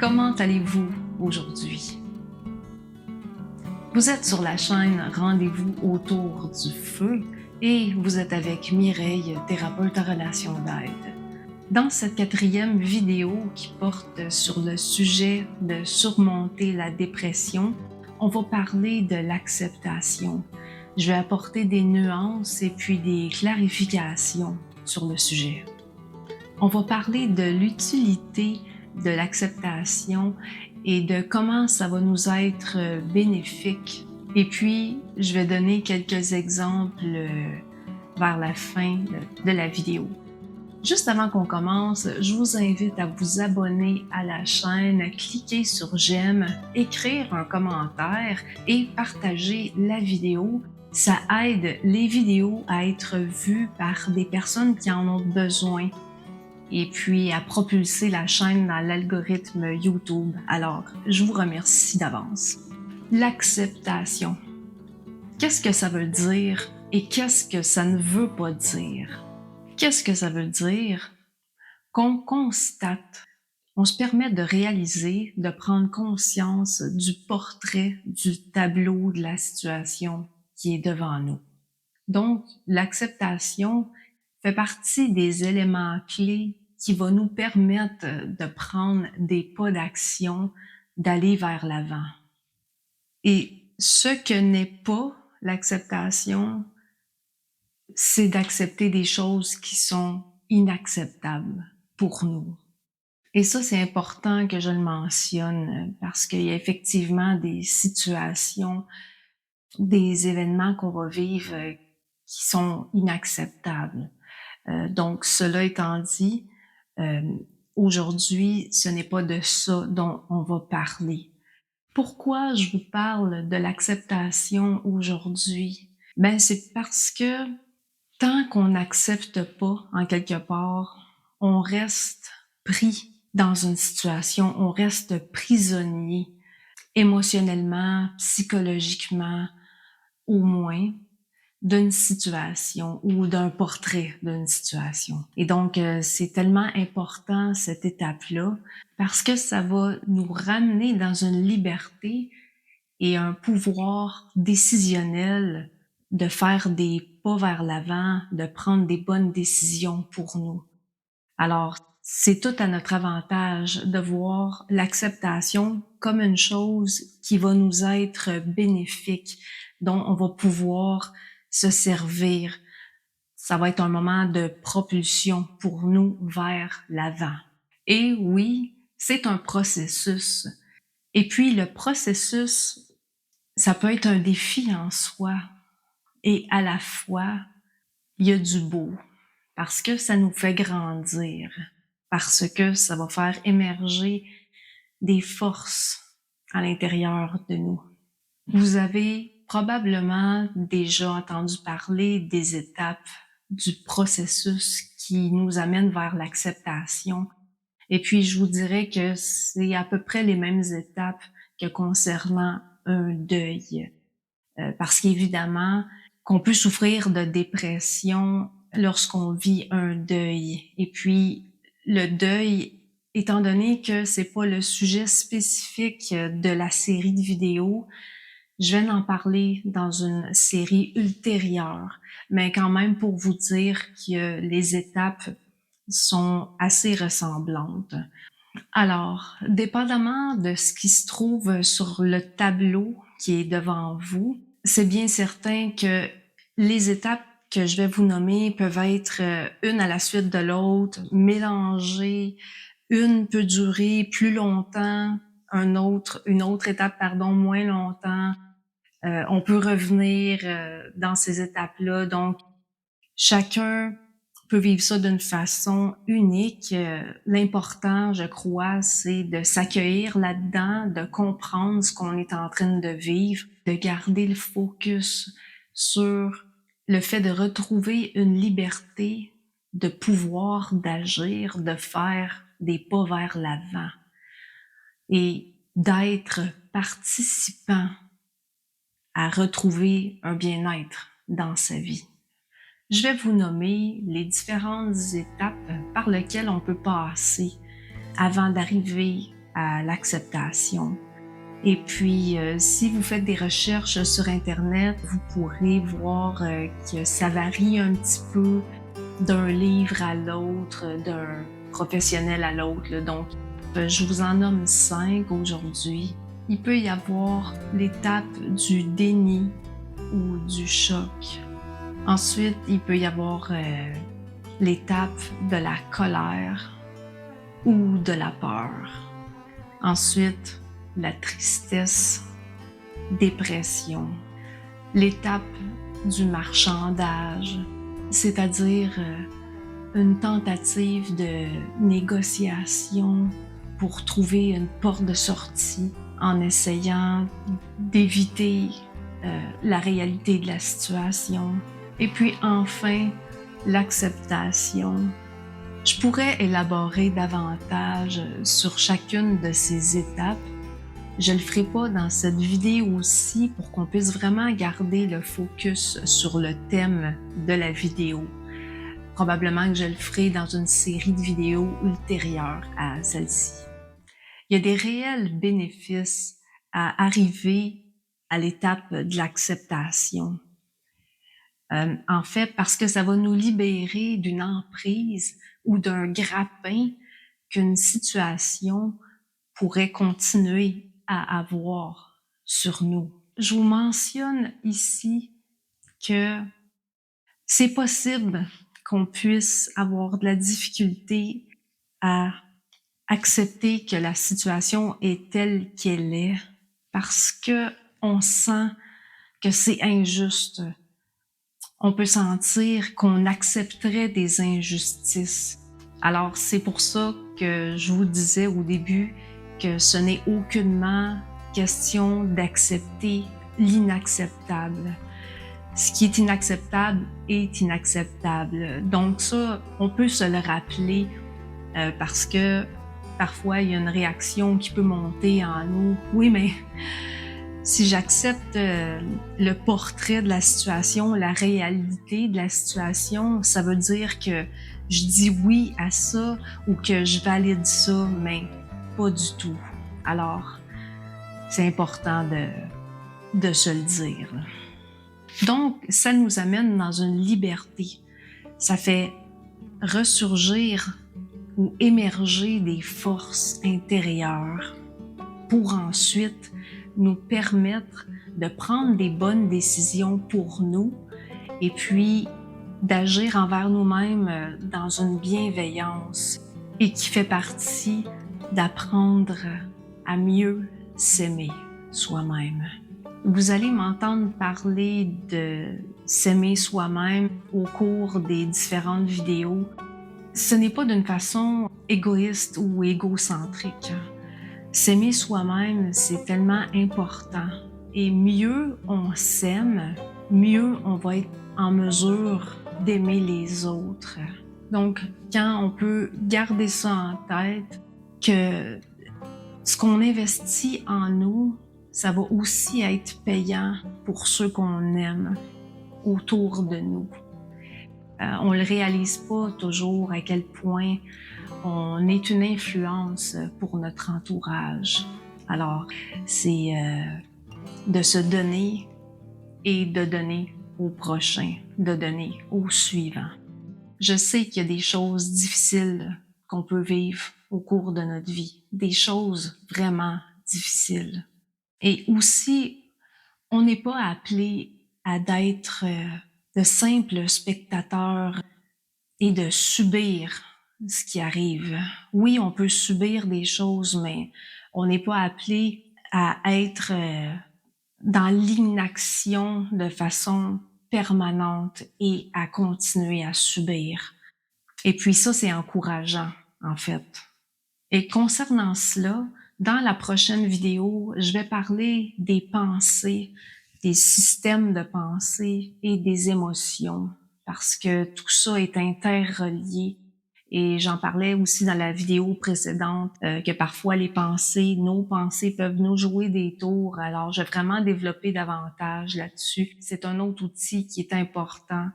Comment allez-vous aujourd'hui? Vous êtes sur la chaîne Rendez-vous autour du feu et vous êtes avec Mireille, thérapeute en relation d'aide. Dans cette 4e vidéo qui porte sur le sujet de surmonter la dépression, on va parler de l'acceptation. Je vais apporter des nuances et puis des clarifications sur le sujet. On va parler de l'utilité de l'acceptation et de comment ça va nous être bénéfique. Et puis, je vais donner quelques exemples vers la fin de la vidéo. Juste avant qu'on commence, je vous invite à vous abonner à la chaîne, cliquer sur j'aime, écrire un commentaire et partager la vidéo. Ça aide les vidéos à être vues par des personnes qui en ont besoin et puis à propulser la chaîne dans l'algorithme YouTube. Alors, je vous remercie d'avance. L'acceptation. Qu'est-ce que ça veut dire et qu'est-ce que ça ne veut pas dire? Qu'est-ce que ça veut dire? Qu'on constate, on se permet de réaliser, de prendre conscience du portrait, du tableau de la situation qui est devant nous. Donc, l'acceptation fait partie des éléments clés qui vont nous permettre de prendre des pas d'action, d'aller vers l'avant. Et ce que n'est pas l'acceptation, c'est d'accepter des choses qui sont inacceptables pour nous. Et ça, c'est important que je le mentionne parce qu'il y a effectivement des situations, des événements qu'on va vivre qui sont inacceptables. Donc, cela étant dit, aujourd'hui, ce n'est pas de ça dont on va parler. Pourquoi je vous parle de l'acceptation aujourd'hui? Ben, c'est parce que tant qu'on n'accepte pas, en quelque part, on reste pris dans une situation, on reste prisonnier émotionnellement, psychologiquement, au moins, d'une situation ou d'un portrait d'une situation. Et donc, c'est tellement important cette étape-là parce que ça va nous ramener dans une liberté et un pouvoir décisionnel de faire des pas vers l'avant, de prendre des bonnes décisions pour nous. Alors, c'est tout à notre avantage de voir l'acceptation comme une chose qui va nous être bénéfique, dont on va pouvoir se servir. Ça va être un moment de propulsion pour nous vers l'avant. Et oui, c'est un processus. Et puis le processus, ça peut être un défi en soi. Et à la fois, il y a du beau, parce que ça nous fait grandir, parce que ça va faire émerger des forces à l'intérieur de nous. Vous avez probablement déjà entendu parler des étapes du processus qui nous amène vers l'acceptation. Et puis, je vous dirais que c'est à peu près les mêmes étapes que concernant un deuil. Parce qu'évidemment, qu'on peut souffrir de dépression lorsqu'on vit un deuil. Et puis, le deuil, étant donné que c'est pas le sujet spécifique de la série de vidéos, je vais en parler dans une série ultérieure, mais quand même pour vous dire que les étapes sont assez ressemblantes. Alors, dépendamment de ce qui se trouve sur le tableau qui est devant vous, c'est bien certain que les étapes que je vais vous nommer peuvent être une à la suite de l'autre, mélangées. Une peut durer plus longtemps, une autre étape, moins longtemps. On peut revenir dans ces étapes-là. Donc, chacun peut vivre ça d'une façon unique. L'important, je crois, c'est de s'accueillir là-dedans, de comprendre ce qu'on est en train de vivre, de garder le focus sur le fait de retrouver une liberté, de pouvoir d'agir, de faire des pas vers l'avant et d'être participant à retrouver un bien-être dans sa vie. Je vais vous nommer les différentes étapes par lesquelles on peut passer avant d'arriver à l'acceptation. Et puis, si vous faites des recherches sur Internet, vous pourrez voir que ça varie un petit peu d'un livre à l'autre, d'un professionnel à l'autre, là. Donc, je vous en nomme 5 aujourd'hui. Il peut y avoir l'étape du déni ou du choc. Ensuite, il peut y avoir l'étape de la colère ou de la peur. Ensuite, la tristesse, dépression. L'étape du marchandage, c'est-à-dire une tentative de négociation pour trouver une porte de sortie en essayant d'éviter la réalité de la situation. Et puis enfin, l'acceptation. Je pourrais élaborer davantage sur chacune de ces étapes. Je le ferai pas dans cette vidéo-ci pour qu'on puisse vraiment garder le focus sur le thème de la vidéo. Probablement que je le ferai dans une série de vidéos ultérieures à celle-ci. Il y a des réels bénéfices à arriver à l'étape de l'acceptation. En fait, parce que ça va nous libérer d'une emprise ou d'un grappin qu'une situation pourrait continuer à avoir sur nous. Je vous mentionne ici que c'est possible qu'on puisse avoir de la difficulté à accepter que la situation est telle qu'elle est parce que on sent que c'est injuste. On peut sentir qu'on accepterait des injustices. Alors, c'est pour ça que je vous disais au début que ce n'est aucunement question d'accepter l'inacceptable. Ce qui est inacceptable est inacceptable. Donc ça, on peut se le rappeler parce que parfois, il y a une réaction qui peut monter en nous. Oui, mais si j'accepte le portrait de la situation, la réalité de la situation, ça veut dire que je dis oui à ça ou que je valide ça, mais pas du tout. Alors, c'est important de se le dire. Donc, ça nous amène dans une liberté. Ça fait ressurgir ou émerger des forces intérieures pour ensuite nous permettre de prendre des bonnes décisions pour nous et puis d'agir envers nous-mêmes dans une bienveillance et qui fait partie d'apprendre à mieux s'aimer soi-même. Vous allez m'entendre parler de s'aimer soi-même au cours des différentes vidéos. Ce n'est pas d'une façon égoïste ou égocentrique. S'aimer soi-même, c'est tellement important. Et mieux on s'aime, mieux on va être en mesure d'aimer les autres. Donc, quand on peut garder ça en tête, que ce qu'on investit en nous, ça va aussi être payant pour ceux qu'on aime autour de nous. On le réalise pas toujours à quel point on est une influence pour notre entourage. Alors, c'est de se donner et de donner au prochain, de donner au suivant. Je sais qu'il y a des choses difficiles qu'on peut vivre au cours de notre vie, des choses vraiment difficiles. Et aussi, on n'est pas appelé à d'être de simples spectateurs et de subir ce qui arrive. Oui, on peut subir des choses, mais on n'est pas appelé à être dans l'inaction de façon permanente et à continuer à subir. Et puis ça, c'est encourageant, en fait. Et concernant cela, dans la prochaine vidéo, je vais parler des pensées, des systèmes de pensée et des émotions, parce que tout ça est interrelié. Et j'en parlais aussi dans la vidéo précédente, que parfois les pensées, nos pensées peuvent nous jouer des tours. Alors, je vais vraiment développer davantage là-dessus. C'est un autre outil qui est important.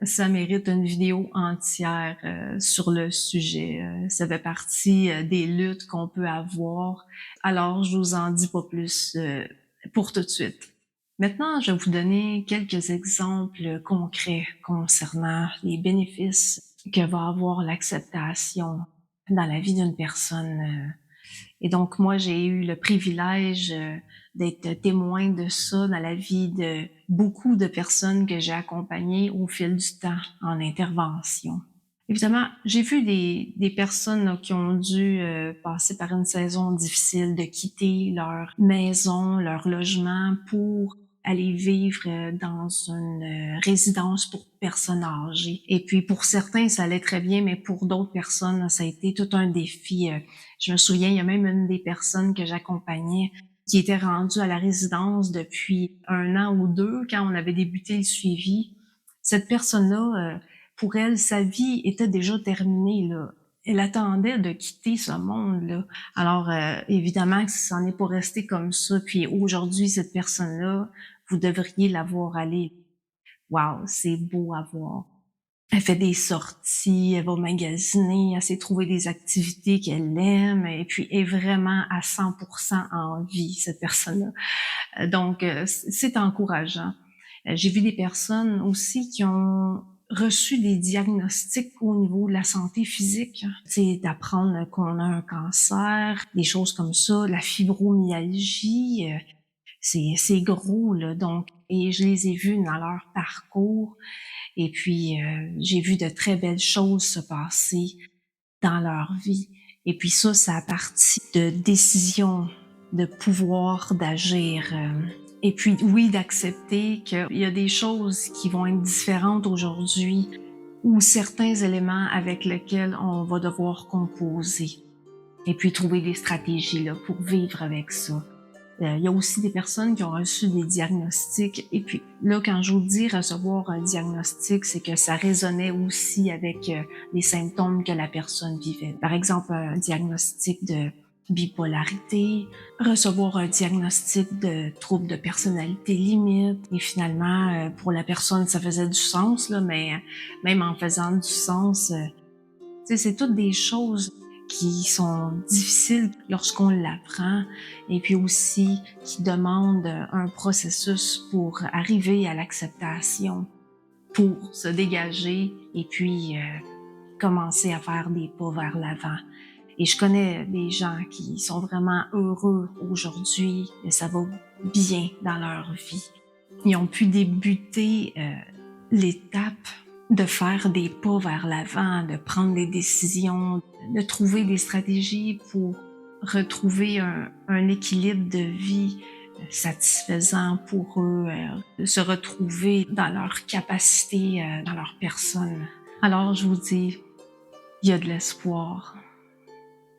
Ça mérite une vidéo entière, sur le sujet. Ça fait partie, des luttes qu'on peut avoir. Alors je vous en dis pas plus, pour tout de suite. Maintenant, je vais vous donner quelques exemples concrets concernant les bénéfices que va avoir l'acceptation dans la vie d'une personne. Et donc, moi, j'ai eu le privilège d'être témoin de ça dans la vie de beaucoup de personnes que j'ai accompagnées au fil du temps en intervention. Évidemment, j'ai vu des personnes là, qui ont dû passer par une saison difficile, de quitter leur maison, leur logement pour aller vivre dans une résidence pour personnes âgées. Et puis pour certains, ça allait très bien, mais pour d'autres personnes, ça a été tout un défi. Je me souviens, il y a même une des personnes que j'accompagnais qui était rendue à la résidence depuis 1 an ou 2 quand on avait débuté le suivi. Cette personne-là, pour elle, sa vie était déjà terminée, là. Elle attendait de quitter ce monde-là. Alors, évidemment que ça n'en est pas resté comme ça. Puis aujourd'hui, cette personne-là, vous devriez la voir aller. Waouh, c'est beau à voir. Elle fait des sorties, elle va magasiner, elle s'est trouver des activités qu'elle aime et puis est vraiment à 100% en vie, cette personne-là. Donc, c'est encourageant. J'ai vu des personnes aussi qui ont reçu des diagnostics au niveau de la santé physique. C'est d'apprendre qu'on a un cancer, des choses comme ça, la fibromyalgie, c'est gros là. Donc, et je les ai vus dans leur parcours. Et puis, j'ai vu de très belles choses se passer dans leur vie. Et puis ça a parti de décisions, de pouvoir d'agir. Et puis oui, d'accepter qu'il y a des choses qui vont être différentes aujourd'hui ou certains éléments avec lesquels on va devoir composer. Et puis trouver des stratégies là, pour vivre avec ça. Il y a aussi des personnes qui ont reçu des diagnostics. Et puis là, quand je vous dis recevoir un diagnostic, c'est que ça résonnait aussi avec les symptômes que la personne vivait. Par exemple, un diagnostic de bipolarité, recevoir un diagnostic de trouble de personnalité limite. Et finalement, pour la personne, ça faisait du sens, là, mais même en faisant du sens, c'est toutes des choses qui sont difficiles lorsqu'on l'apprend et puis aussi qui demandent un processus pour arriver à l'acceptation, pour se dégager et puis commencer à faire des pas vers l'avant. Et je connais des gens qui sont vraiment heureux aujourd'hui, et ça va bien dans leur vie. Ils ont pu débuter l'étape de faire des pas vers l'avant, de prendre des décisions, de trouver des stratégies pour retrouver un équilibre de vie satisfaisant pour eux, de se retrouver dans leur capacité, dans leur personne. Alors je vous dis, il y a de l'espoir,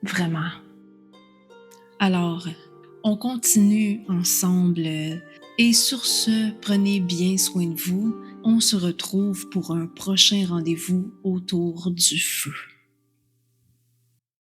vraiment. Alors, on continue ensemble et sur ce, prenez bien soin de vous. On se retrouve pour un prochain rendez-vous autour du feu.